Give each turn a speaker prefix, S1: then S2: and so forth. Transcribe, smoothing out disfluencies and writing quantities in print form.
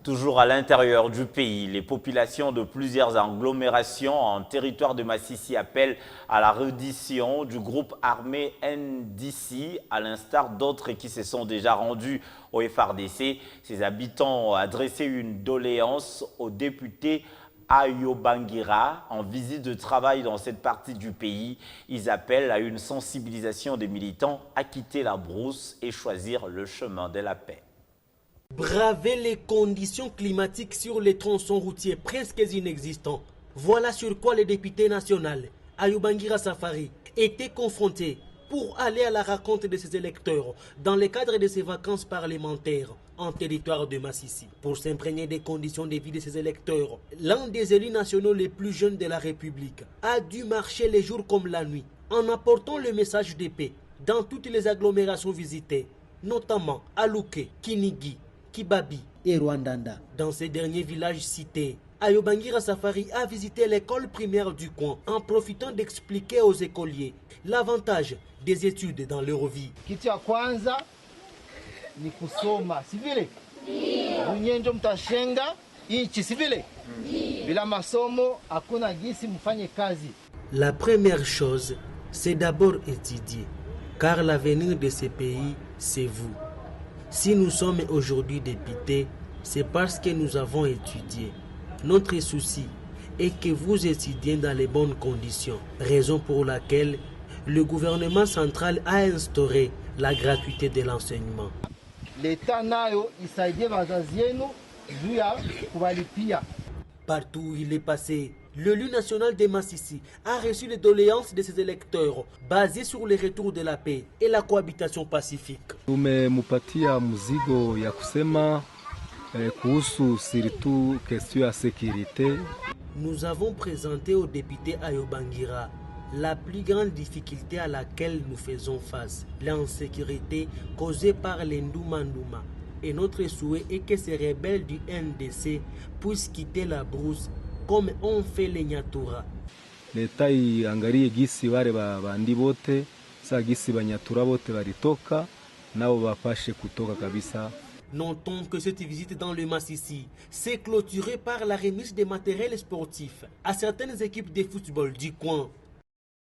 S1: Toujours à l'intérieur du pays, les populations de plusieurs agglomérations en territoire de Massissi appellent à la reddition du groupe armé NDC, à l'instar d'autres qui se sont déjà rendus au FARDC. Ces habitants ont adressé une doléance au député Ayo Bangira en visite de travail dans cette partie du pays. Ils appellent à une sensibilisation des militants à quitter la brousse et choisir le chemin de la paix.
S2: Braver les conditions climatiques sur les tronçons routiers presque inexistants. Voilà sur quoi le député national, Ayo Bangira Safari, était confronté pour aller à la rencontre de ses électeurs dans le cadre de ses vacances parlementaires en territoire de Massissi. Pour s'imprégner des conditions de vie de ses électeurs, l'un des élus nationaux les plus jeunes de la République a dû marcher les jours comme la nuit en apportant le message de paix dans toutes les agglomérations visitées, notamment à Luke, Kinigi, Kibabi et Rwandanda. Dans ces derniers villages cités, Ayo Bangira Safari a visité l'école primaire du coin en profitant d'expliquer aux écoliers l'avantage des études dans leur vie.
S3: Kitu ya kwanza ni kusoma, si vile? Mwenyewe ndio mtashenga nchi, si vile? Bila masomo hakuna gisi mfanye kazi.
S2: La première chose, c'est d'abord étudier, car l'avenir de ce pays, c'est vous. Si nous sommes aujourd'hui députés, c'est parce que nous avons étudié. Notre souci est que vous étudiez dans les bonnes conditions, raison pour laquelle le gouvernement central a instauré la gratuité de l'enseignement.
S3: L'État nayo isaidie wazazi yenu juu ya kuwalipia.
S2: Partout où il est passé, l'élu national de Massissi a reçu les doléances de ses électeurs basées sur le retour de la paix et la cohabitation pacifique.
S4: Tumemupatia mzigo ya kusema kuhusu surtout question ya sécurité.
S2: Nous avons présenté au député Ayo Bangira la plus grande difficulté à laquelle nous faisons face, l'insécurité causée par les Nduma. Et notre souhait est que ces rebelles du NDC puissent quitter la brousse comme ont fait les Nyatura.
S4: Leta iangalie gisi wale bandi bote, sa gisi banyatura bote baritoka, nao bapashe kutoka kabisa.
S2: Notons que cette visite dans le Massissi s'est clôturée par la remise des matériels sportifs à certaines équipes de football du coin.